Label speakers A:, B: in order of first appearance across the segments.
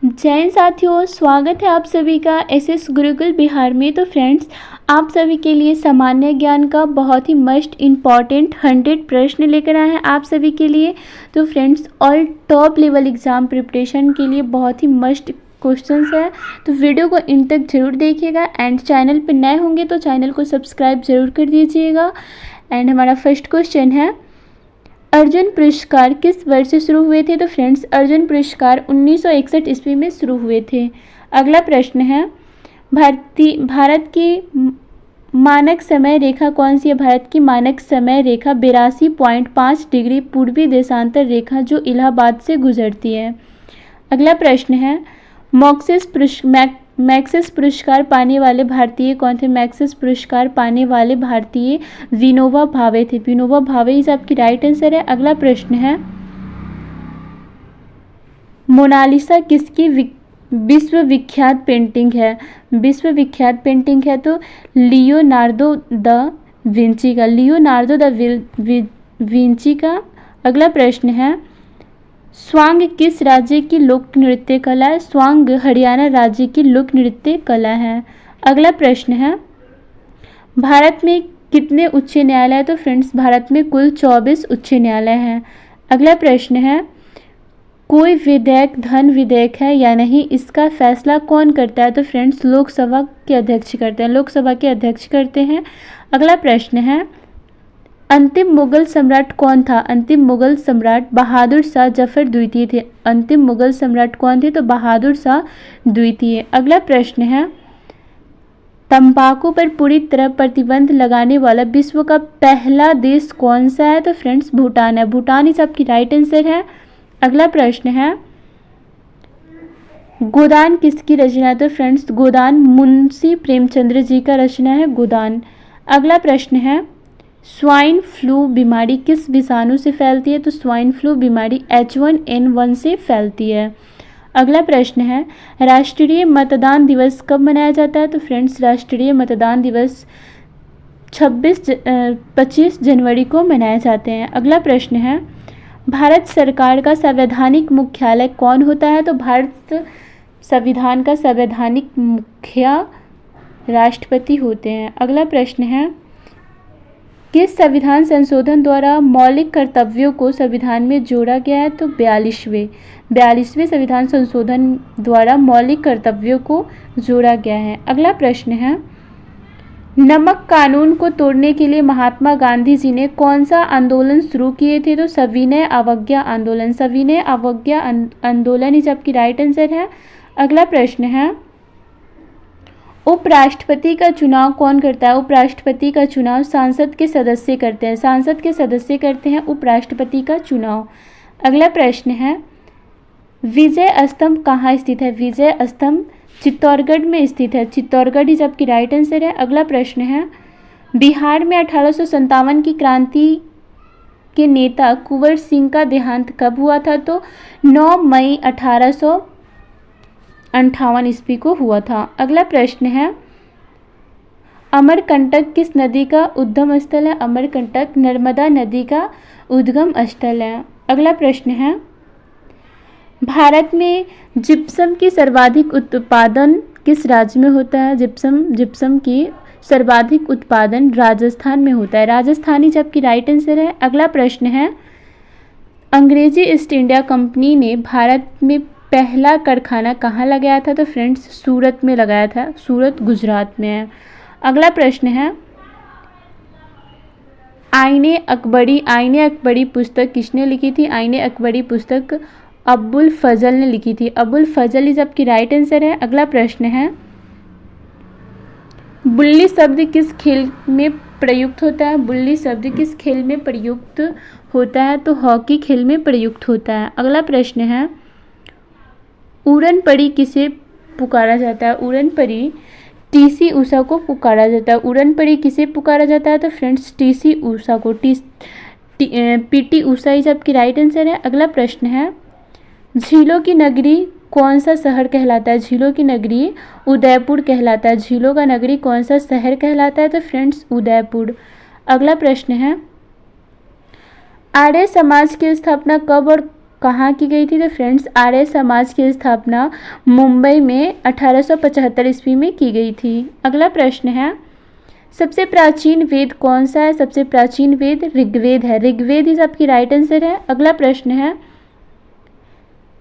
A: जय साथियों, स्वागत है आप सभी का एसएस गुरुकुल बिहार में। तो फ्रेंड्स, आप सभी के लिए सामान्य ज्ञान का बहुत ही मस्ट इम्पॉर्टेंट 100 प्रश्न लेकर आए हैं आप सभी के लिए। तो friends, all top level exam preparation के लिए बहुत ही मस्ट क्वेश्चंस है, तो वीडियो को इन तक जरूर देखिएगा। एंड चैनल पर नए होंगे तो चैनल को सब्सक्राइब जरूर कर दीजिएगा। एंड हमारा फर्स्ट क्वेश्चन है, अर्जुन पुरस्कार किस वर्ष से शुरू हुए थे? तो फ्रेंड्स, अर्जुन पुरस्कार 1961 ईस्वी में शुरू हुए थे। अगला प्रश्न है, भारत की मानक समय रेखा कौन सी है? भारत की मानक समय रेखा 82.5 डिग्री पूर्वी देशांतर रेखा जो इलाहाबाद से गुजरती है। अगला प्रश्न है, मैक्सेस पुरस्कार पाने वाले भारतीय कौन थे? मैक्सेस पुरस्कार पाने वाले भारतीय विनोबा भावे थे। विनोबा भावे इस आपकी राइट आंसर है। अगला प्रश्न है, मोनालिसा किसकी विश्व विख्यात पेंटिंग है? विश्व विख्यात पेंटिंग है तो लियोनार्दो द विंची का। लियोनार्दो द विंची का। अगला प्रश्न है, स्वांग किस राज्य की लोक नृत्य कला है? स्वांग हरियाणा राज्य की लोक नृत्य कला है। अगला प्रश्न है, भारत में कितने उच्च न्यायालय है? तो फ्रेंड्स, भारत में कुल 24 उच्च न्यायालय हैं। अगला प्रश्न है, कोई विधेयक धन विधेयक है या नहीं, इसका फैसला कौन करता है? तो फ्रेंड्स, लोकसभा के अध्यक्ष करते हैं। लोकसभा के अध्यक्ष करते हैं। अगला प्रश्न है, अंतिम मुगल सम्राट कौन था? अंतिम मुगल सम्राट बहादुर शाह जफर द्वितीय थे। अंतिम मुगल सम्राट कौन थे? तो बहादुर शाह द्वितीय। अगला प्रश्न है, तंबाकू पर पूरी तरह प्रतिबंध लगाने वाला विश्व का पहला देश कौन सा है? तो फ्रेंड्स, भूटान है। भूटान इस आपकी राइट आंसर है। अगला प्रश्न है, गोदान किसकी रचना है? तो फ्रेंड्स, गोदान मुंशी प्रेमचंद्र जी का रचना है गोदान। अगला प्रश्न है, स्वाइन फ्लू बीमारी किस विषाणु से फैलती है? तो स्वाइन फ्लू बीमारी H1N1 से फैलती है। अगला प्रश्न है, राष्ट्रीय मतदान दिवस कब मनाया जाता है? तो फ्रेंड्स, राष्ट्रीय मतदान दिवस 25 जनवरी को मनाए जाते हैं। अगला प्रश्न है, भारत सरकार का संवैधानिक मुख्यालय कौन होता है? तो भारत संविधान का संवैधानिक मुखिया राष्ट्रपति होते हैं। अगला प्रश्न है, किस संविधान संशोधन द्वारा मौलिक कर्तव्यों को संविधान में जोड़ा गया है? तो 42वें संविधान संशोधन द्वारा मौलिक कर्तव्यों को जोड़ा गया है। अगला प्रश्न है, नमक कानून को तोड़ने के लिए महात्मा गांधी जी ने कौन सा आंदोलन शुरू किए थे? तो सविनय अवज्ञा आंदोलन। सविनय अवज्ञा आंदोलन ही आपकी राइट आंसर है। अगला प्रश्न है, उपराष्ट्रपति का चुनाव कौन करता है? उपराष्ट्रपति का चुनाव संसद के सदस्य करते हैं। संसद के सदस्य करते हैं उपराष्ट्रपति का चुनाव। अगला प्रश्न है, विजय स्तंभ कहाँ स्थित है? विजय स्तंभ चित्तौड़गढ़ में स्थित है। चित्तौड़गढ़ ही आपकी राइट आंसर है। अगला प्रश्न है, बिहार में 1857 की क्रांति के नेता कुंवर सिंह का देहांत कब हुआ था? तो 9 मई 1858 ईस्वी को हुआ था। अगला प्रश्न है, अमरकंटक किस नदी का उद्गम स्थल है? अमरकंटक नर्मदा नदी का उद्गम स्थल है। अगला प्रश्न है, भारत में जिप्सम की सर्वाधिक उत्पादन किस राज्य में होता है? जिप्सम की सर्वाधिक उत्पादन राजस्थान में होता है। राजस्थानी जबकि राइट आंसर है। अगला प्रश्न है, अंग्रेजी ईस्ट इंडिया कंपनी ने भारत में पहला कारखाना कहाँ लगाया था? तो फ्रेंड्स, सूरत में लगाया था। सूरत गुजरात में है। अगला प्रश्न है, आईने अकबरी पुस्तक किसने लिखी थी? आईने अकबरी पुस्तक अबुल फजल ने लिखी थी। अबुल फजल इज आपकी राइट आंसर है। अगला प्रश्न है, बुल्ली शब्द किस खेल में प्रयुक्त होता है? बुल्ली शब्द किस खेल में प्रयुक्त होता है? तो हॉकी खेल में प्रयुक्त होता है। अगला प्रश्न है, उड़न परी किसे पुकारा जाता है? उड़न परी टीसी उषा को पुकारा जाता है। उड़न परी किसे पुकारा जाता है? तो फ्रेंड्स, टीसी उषा को। पीटी उषा इज आपकी राइट आंसर है। अगला प्रश्न है, झीलों की नगरी कौन सा शहर कहलाता है? झीलों की नगरी उदयपुर कहलाता है। झीलों का नगरी कौन सा शहर कहलाता है? तो फ्रेंड्स, उदयपुर। अगला प्रश्न है, आर्य समाज की स्थापना कब और कहाँ की गई थी? तो फ्रेंड्स आर्य समाज की स्थापना मुंबई में 1875 ईस्वी में की गई थी। अगला प्रश्न है, सबसे प्राचीन वेद कौन सा है? सबसे प्राचीन वेद ऋग्वेद है। ऋग्वेद इज आपकी राइट आंसर है। अगला प्रश्न है,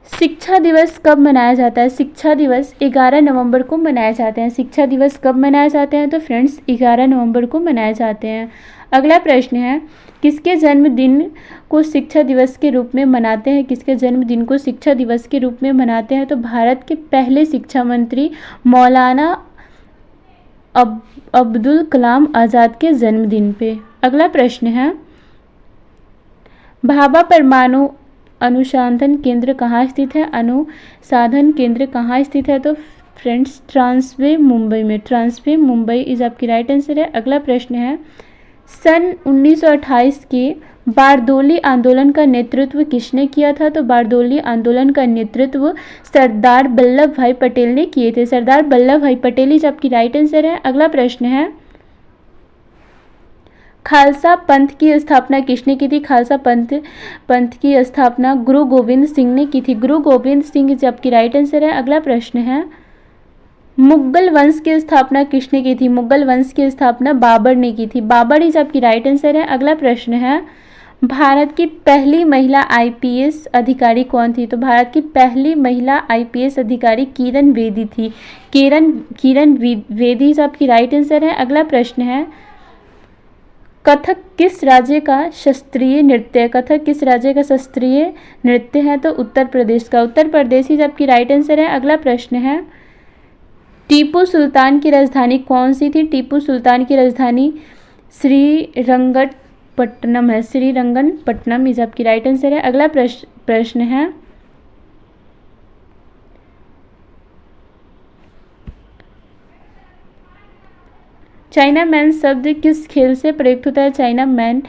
A: शिक्षा दिवस कब मनाया जाता है? शिक्षा दिवस 11 नवंबर को मनाए जाते हैं। शिक्षा दिवस कब मनाए जाते हैं? तो फ्रेंड्स 11 नवंबर को मनाए जाते हैं। अगला प्रश्न है, किसके जन्मदिन को शिक्षा दिवस के रूप में मनाते हैं? किसके जन्मदिन को शिक्षा दिवस के रूप में मनाते हैं? तो भारत के पहले शिक्षा मंत्री मौलाना अब्दुल कलाम आज़ाद के जन्मदिन पे। अगला प्रश्न है, भाभा परमाणु अनुसंधान केंद्र कहाँ स्थित है? अनुसंधान केंद्र कहाँ स्थित है? तो फ्रेंड्स ट्रांसवे मुंबई में। ट्रांसवे मुंबई इज आपकी राइट आंसर है। अगला प्रश्न है, सन 1928 के बारदोली आंदोलन का नेतृत्व किसने किया था? तो बारदोली आंदोलन का नेतृत्व सरदार वल्लभ भाई पटेल ने किए थे। सरदार वल्लभ भाई पटेल इज आपकी राइट आंसर है। अगला प्रश्न है, खालसा पंथ की स्थापना किसने की थी? खालसा पंथ की स्थापना गुरु गोविंद सिंह ने की थी। गुरु गोविंद सिंह इज आपकी राइट आंसर है। अगला प्रश्न है, मुगल वंश की स्थापना किसने की थी? मुगल वंश की स्थापना बाबर ने की थी। बाबर इज आपकी राइट आंसर है। अगला प्रश्न है, भारत की पहली महिला आईपीएस अधिकारी कौन थी? तो भारत की पहली महिला आईपीएस अधिकारी किरण बेदी थी। किरण बेदी इज आपकी राइट आंसर है। अगला प्रश्न है, कथक किस राज्य का शास्त्रीय नृत्य है? कथक किस राज्य का शास्त्रीय नृत्य है? तो उत्तर प्रदेश का। उत्तर प्रदेश इज आपकी राइट आंसर है। अगला प्रश्न है, टीपू सुल्तान की राजधानी कौन सी थी? टीपू सुल्तान की राजधानी श्रीरंगपट्टनम है। श्रीरंगपट्टनम इज आपकी राइट आंसर है। अगला प्रश्न है, चाइना मैन शब्द किस खेल से प्रयुक्त होता है? चाइना मैन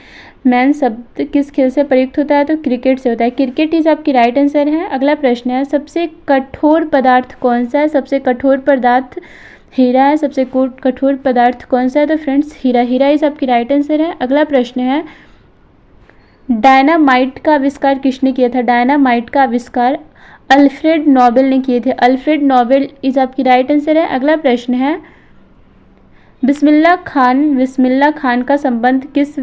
A: शब्द किस खेल से प्रयुक्त होता है? तो क्रिकेट से होता है। क्रिकेट इज आपकी राइट आंसर है। अगला प्रश्न है, सबसे कठोर पदार्थ कौन सा है? सबसे कठोर पदार्थ हीरा है। सबसे कठोर पदार्थ कौन सा है? तो फ्रेंड्स हीरा इज आपकी राइट आंसर है। अगला प्रश्न है, डायनामाइट का आविष्कार किसने किया था? डायनामाइट का आविष्कार अल्फ्रेड नोबेल ने किए थे। अल्फ्रेड नोबेल इज आपकी राइट आंसर है। अगला प्रश्न है, बिस्मिल्लाह खान का संबंध किस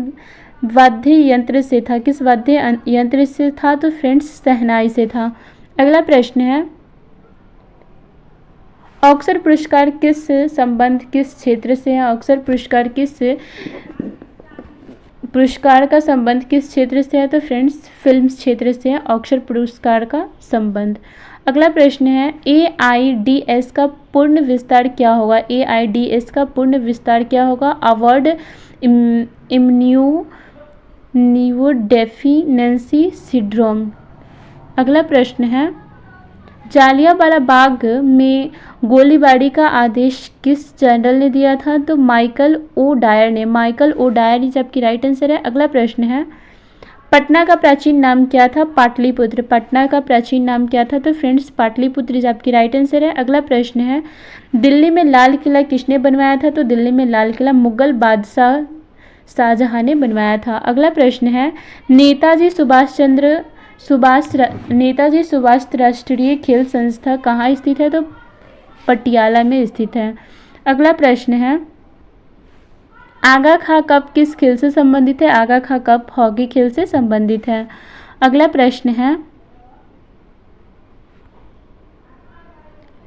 A: वाद्य यंत्र से था? किस वाद्य यंत्र से था? तो फ्रेंड्स शहनाई से था। अगला प्रश्न है, ऑस्कर पुरस्कार किस संबंध किस क्षेत्र से है? ऑस्कर पुरस्कार का संबंध किस क्षेत्र से है? तो फ्रेंड्स फिल्म क्षेत्र से है ऑस्कर पुरस्कार का संबंध। अगला प्रश्न है, AIDS का पूर्ण विस्तार क्या होगा? AIDS का पूर्ण विस्तार क्या होगा? Award immunodeficiency syndrome. अगला प्रश्न है, जालियांवाला बाग में गोलीबारी का आदेश किस जनरल ने दिया था? तो माइकल ओ डायर ने। माइकल ओ डायर इज आपकी राइट आंसर है। अगला प्रश्न है, पटना का प्राचीन नाम क्या था? पाटलिपुत्र। पटना का प्राचीन नाम क्या था? तो फ्रेंड्स पाटलिपुत्र इज आपकी राइट आंसर है। अगला प्रश्न है, दिल्ली में लाल किला किसने बनवाया था? तो दिल्ली में लाल किला मुगल बादशाह शाहजहां ने बनवाया था। अगला प्रश्न है, नेताजी सुभाष राष्ट्रीय खेल संस्था कहाँ स्थित है? तो पटियाला में स्थित है। अगला प्रश्न है, आगा खा कप किस खेल से संबंधित है? आगा खा कप हॉकी खेल से संबंधित है। अगला प्रश्न है,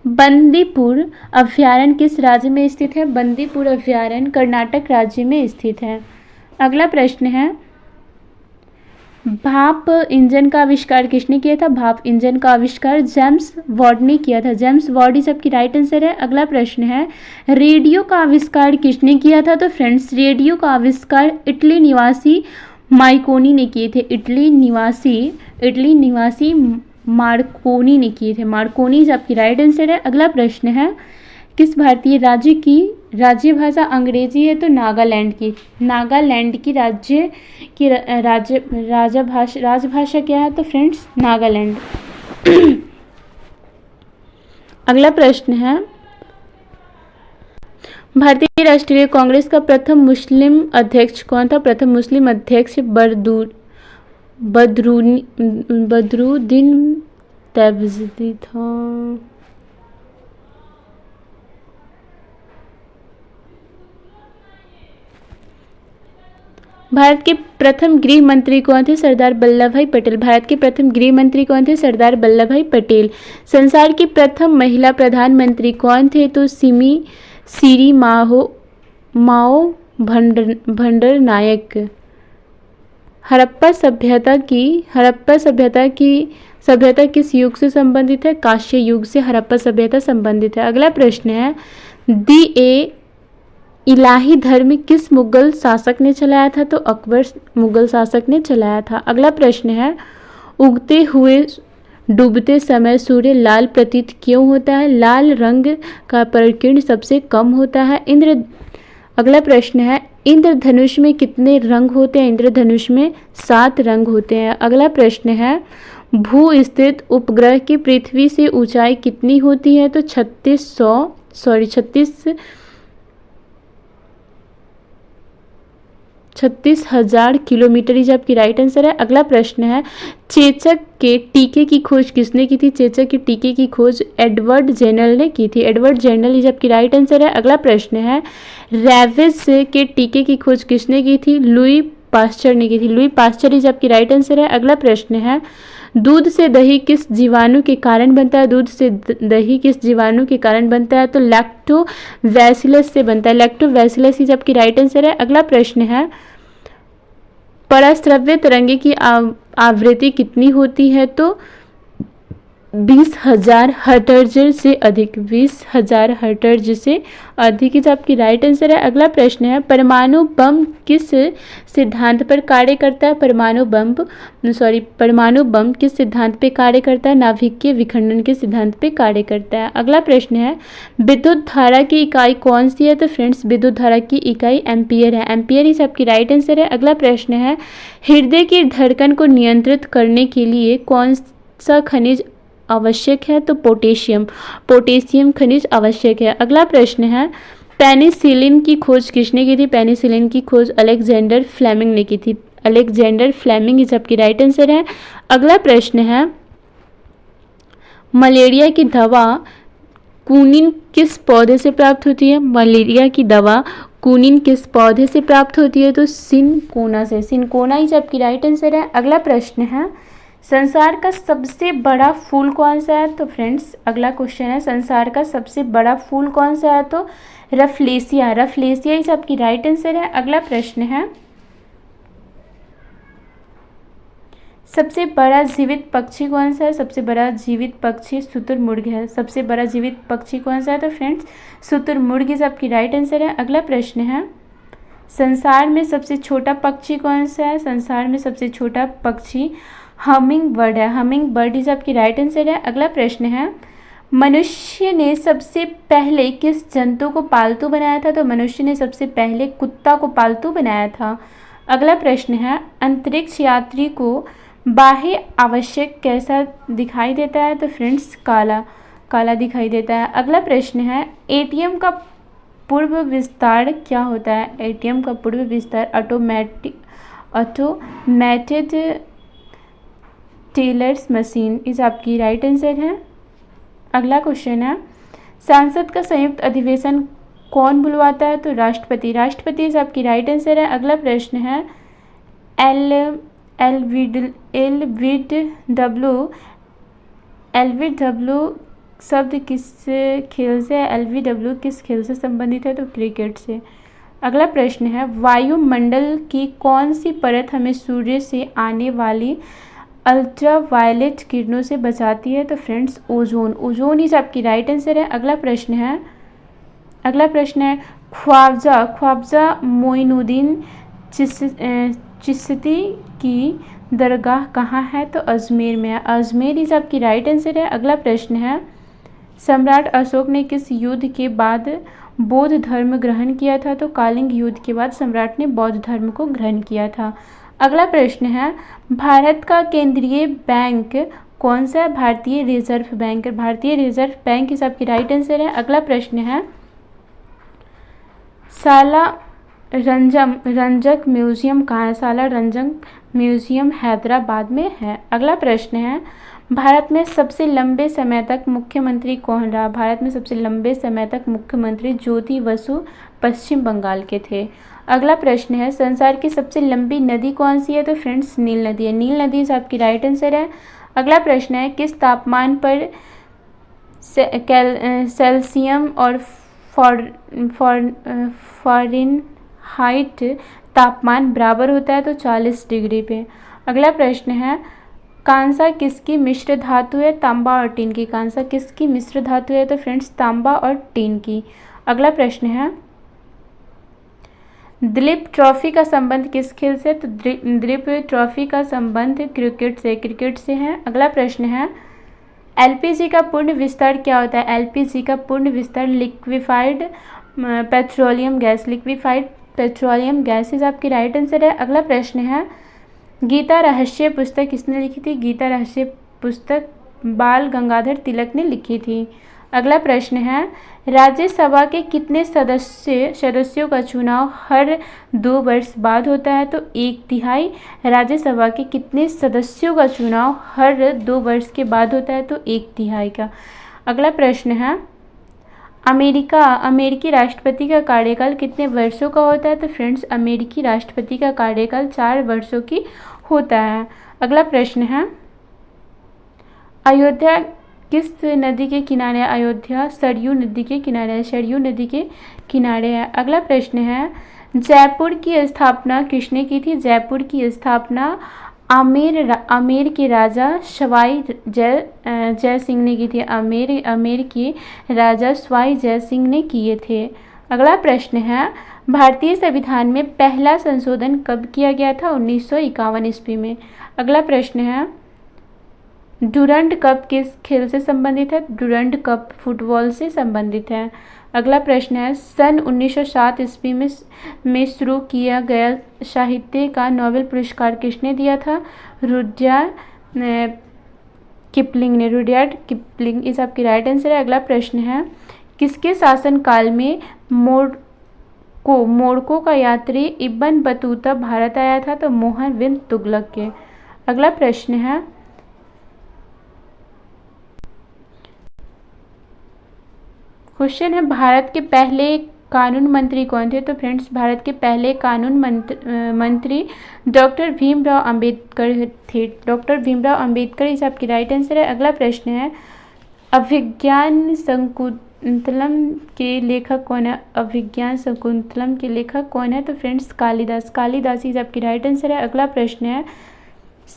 A: बंदीपुर अभयारण्य किस राज्य में स्थित है? बंदीपुर अभयारण्य कर्नाटक राज्य में स्थित है। अगला प्रश्न है, भाप इंजन का आविष्कार किसने किया था? भाप इंजन का आविष्कार जेम्स वाट ने किया था। जेम्स वाट इज आपकी राइट आंसर है। अगला प्रश्न है, रेडियो का आविष्कार किसने किया था? तो फ्रेंड्स रेडियो का आविष्कार इटली निवासी मार्कोनी ने किए थे। इटली निवासी मार्कोनी ने किए थे। मार्कोनी इज आपकी राइट आंसर है। अगला प्रश्न है, किस भारतीय राज्य की राज्य भाषा अंग्रेजी है? तो नागालैंड की राजभाषा क्या है? तो फ्रेंड्स नागालैंड। अगला प्रश्न है, भारतीय राष्ट्रीय कांग्रेस का प्रथम मुस्लिम अध्यक्ष कौन था? प्रथम मुस्लिम अध्यक्ष बदरुद्दीन तैयबजी था। भारत के प्रथम गृह मंत्री कौन थे? सरदार वल्लभ भाई पटेल। भारत के प्रथम गृह मंत्री कौन थे? सरदार वल्लभ भाई पटेल। संसार की प्रथम महिला प्रधानमंत्री कौन थे? तो सिरी माओ भंडर नायक। सभ्यता किस युग से संबंधित है? कांस्य युग से हड़प्पा सभ्यता संबंधित है। अगला प्रश्न है, दी ए इलाही धर्म किस मुगल शासक ने चलाया था? तो अकबर मुगल शासक ने चलाया था। अगला प्रश्न है, उगते हुए डूबते समय सूर्य लाल प्रतीत क्यों होता है? लाल रंग का प्रकीर्ण सबसे कम होता है। अगला प्रश्न है, इंद्रधनुष में कितने रंग होते हैं? इंद्रधनुष में 7 रंग होते हैं। अगला प्रश्न है, भू स्थित उपग्रह की पृथ्वी से ऊंचाई कितनी होती है? तो 36,000 किलोमीटर ही आपकी राइट आंसर है। अगला प्रश्न है, चेचक के टीके की खोज किसने की थी? चेचक के टीके की खोज एडवर्ड जेनर ने की थी। एडवर्ड जेनर ही आपकी राइट आंसर है। अगला प्रश्न है, रैबिज के टीके की खोज किसने की थी? लुई पास्चर ने की थी। लुई पास्चर ही आपकी राइट आंसर है। अगला प्रश्न है, दूध से दही किस जीवाणु के कारण बनता है? दूध से दही किस जीवाणु के कारण बनता है? तो लैक्टोबैसिलस से बनता है। लैक्टोबैसिलस ही आपकी राइट आंसर है। अगला प्रश्न है, पराश्रव्य तरंगे की आवृत्ति कितनी होती है? तो 20,000 हर्ट्ज से अधिक। 20,000 हर्ट्ज से अधिक ही आपकी राइट आंसर है। अगला प्रश्न है, परमाणु बम किस सिद्धांत पर कार्य करता है? परमाणु बम किस सिद्धांत पे कार्य करता है? नाभिकीय विखंडन के सिद्धांत पे कार्य करता है। अगला प्रश्न है, विद्युत धारा की इकाई कौन सी है? तो फ्रेंड्स, विद्युत धारा की इकाई एम्पियर है। एम्पियर ही आपकी राइट आंसर है। अगला प्रश्न है, हृदय की धड़कन को नियंत्रित करने के लिए कौन सा खनिज आवश्यक है? तो पोटेशियम खनिज आवश्यक है। अगला प्रश्न है, पेनिसिलिन की खोज किसने की थी? पेनिसिलिन की खोज अलेक्जेंडर फ्लेमिंग ने की थी। अलेक्जेंडर फ्लेमिंग इस आपकी राइट आंसर है। अगला प्रश्न है, मलेरिया की दवा कुनिन किस पौधे से प्राप्त होती है? मलेरिया की दवा कुनिन किस पौधे से प्राप्त होती है? तो सिनकोना से। सिनकोना ही आपकी राइट आंसर है। अगला प्रश्न है, संसार का सबसे बड़ा फूल कौन सा है? तो फ्रेंड्स, अगला क्वेश्चन है, संसार का सबसे बड़ा फूल कौन सा है? तो रफलेसिया। रफलेसिया ही आपकी राइट आंसर है। अगला प्रश्न है, सबसे बड़ा जीवित पक्षी कौन सा है? सबसे बड़ा जीवित पक्षी शुतुरमुर्ग है। सबसे बड़ा जीवित पक्षी कौन सा है? तो फ्रेंड्स, शुतुरमुर्ग इस आपकी राइट आंसर है। अगला प्रश्न है, संसार में सबसे छोटा पक्षी कौन सा है? संसार में सबसे छोटा पक्षी हमिंग बर्ड है। हमिंग बर्ड इज आपकी राइट आंसर है। अगला प्रश्न है, मनुष्य ने सबसे पहले किस जंतु को पालतू बनाया था? तो मनुष्य ने सबसे पहले कुत्ता को पालतू बनाया था। अगला प्रश्न है, अंतरिक्ष यात्री को बाह्य आवश्यक कैसा दिखाई देता है? तो फ्रेंड्स, काला दिखाई देता है। अगला प्रश्न है, एटीएम का पूर्व विस्तार क्या होता है? एटीएम का पूर्व विस्तार ऑटोमेटेड टेलर्स मशीन इस आपकी राइट आंसर है। अगला क्वेश्चन है, संसद का संयुक्त अधिवेशन कौन बुलवाता है? तो राष्ट्रपति। राष्ट्रपति इस आपकी राइट आंसर है। अगला प्रश्न है, एलबीडब्ल्यू शब्द किस खेल से? एलबीडब्ल्यू किस खेल से संबंधित है? तो क्रिकेट से। अगला प्रश्न है, वायुमंडल की कौन सी परत हमें सूर्य से आने वाली अल्ट्रावायलेट किरणों से बचाती है? तो फ्रेंड्स, ओजोन। ओजोन ही आपकी राइट आंसर है। अगला प्रश्न है, ख्वाजा मोइनुद्दीन चिश्ती की दरगाह कहाँ है? तो अजमेर में है। अजमेर ही आपकी राइट आंसर है। अगला प्रश्न है, सम्राट अशोक ने किस युद्ध के बाद बौद्ध धर्म ग्रहण किया था? तो कालिंग युद्ध के बाद सम्राट ने बौद्ध धर्म को ग्रहण किया था। अगला प्रश्न है, भारत का केंद्रीय बैंक कौन सा है? भारतीय रिजर्व बैंक। भारतीय रिजर्व बैंक इस आपकी राइट आंसर है। अगला प्रश्न है, साला रंजक म्यूजियम कहाँ है? साला रंजक म्यूजियम हैदराबाद में है। अगला प्रश्न है, भारत में सबसे लंबे समय तक मुख्यमंत्री कौन रहा? भारत में सबसे लंबे समय तक मुख्यमंत्री ज्योति बसु पश्चिम बंगाल के थे। अगला प्रश्न है, संसार की सबसे लंबी नदी कौन सी है? तो फ्रेंड्स नील नदी है। नील नदी से आपकी राइट आंसर है। अगला प्रश्न है, किस तापमान पर सेल्सियम और फ़ारेनहाइट तापमान बराबर होता है? तो 40 डिग्री पे। अगला प्रश्न है, कांसा किसकी मिश्र धातु है? तांबा और टीन की। कांसा किसकी मिश्र धातु है? तो फ्रेंड्स तांबा और टीन की। अगला प्रश्न है, दिलीप ट्रॉफी का संबंध किस खेल से? तो दिलीप ट्रॉफी का संबंध क्रिकेट से है। अगला प्रश्न है, एलपीजी का पूर्ण विस्तार क्या होता है? एलपीजी का पूर्ण विस्तार लिक्विफाइड पेट्रोलियम गैस इज आपकी राइट आंसर है। अगला प्रश्न है, गीता रहस्य पुस्तक किसने लिखी थी? गीता रहस्य पुस्तक बाल गंगाधर तिलक ने लिखी थी। अगला प्रश्न है, राज्यसभा के कितने सदस्यों का चुनाव हर 2 वर्ष बाद होता है? तो 1/3। राज्यसभा के कितने सदस्यों का चुनाव हर 2 वर्ष के बाद होता है? तो 1/3 का। अगला प्रश्न है, अमेरिकी राष्ट्रपति का कार्यकाल कितने वर्षों का होता है? तो फ्रेंड्स अमेरिकी राष्ट्रपति का कार्यकाल 4 वर्षों की होता है। अगला प्रश्न है, अयोध्या किस नदी के किनारे है? अयोध्या सरयू नदी के किनारे है। सरयू नदी के किनारे है। अगला प्रश्न है, जयपुर की स्थापना किसने की थी? जयपुर की स्थापना आमेर के राजा सवाई जय सिंह ने की थी। आमेर के राजा सवाई जय सिंह ने किए थे। अगला प्रश्न है, भारतीय संविधान में पहला संशोधन कब किया गया था? 1951 ईस्वी में। अगला प्रश्न है, डुरंड कप किस खेल से संबंधित है? डुरंड कप फुटबॉल से संबंधित है। अगला प्रश्न है, सन 1907 ईस्वी में शुरू किया गया साहित्य का नोबेल पुरस्कार किसने दिया था? रुडयार्ड किपलिंग ने। रुडयार्ड किपलिंग इस आपकी राइट आंसर है। अगला प्रश्न है, किसके शासनकाल में मोरक्को का यात्री इब्न बतूता भारत आया था? तो मोहम्मद बिन तुगलक के। अगला प्रश्न है, क्वेश्चन है, भारत के पहले कानून मंत्री कौन थे? तो फ्रेंड्स भारत के पहले कानून मंत्री डॉक्टर भीमराव अंबेडकर थे। डॉक्टर भीमराव अंबेडकर इस आपकी राइट आंसर है। अगला प्रश्न है, अभिज्ञान शकुंतलम के लेखक कौन है? अभिज्ञान शकुंतलम के लेखक कौन है? तो फ्रेंड्स कालिदास इस आपकी राइट आंसर है। अगला प्रश्न है,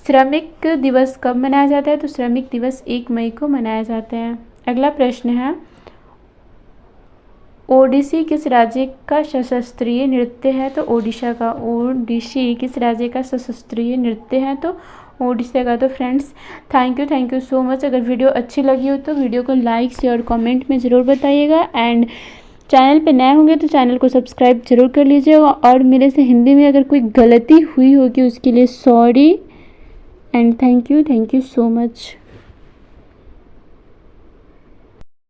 A: श्रमिक दिवस कब मनाया जाता है? तो श्रमिक दिवस 1 मई को मनाया जाता है। अगला प्रश्न है, ओडिसी किस राज्य का शास्त्रीय नृत्य है? तो ओडिशा का। ओडिसी किस राज्य का शास्त्रीय नृत्य है? तो ओडिशा का। तो friends thank you so much. अगर वीडियो अच्छी लगी हो तो वीडियो को लाइक शेयर कमेंट में ज़रूर बताइएगा एंड चैनल पे नए होंगे तो चैनल को सब्सक्राइब जरूर कर लीजिएगा और मेरे से हिंदी में अगर कोई गलती हुई होगी उसके लिए sorry and thank you so much.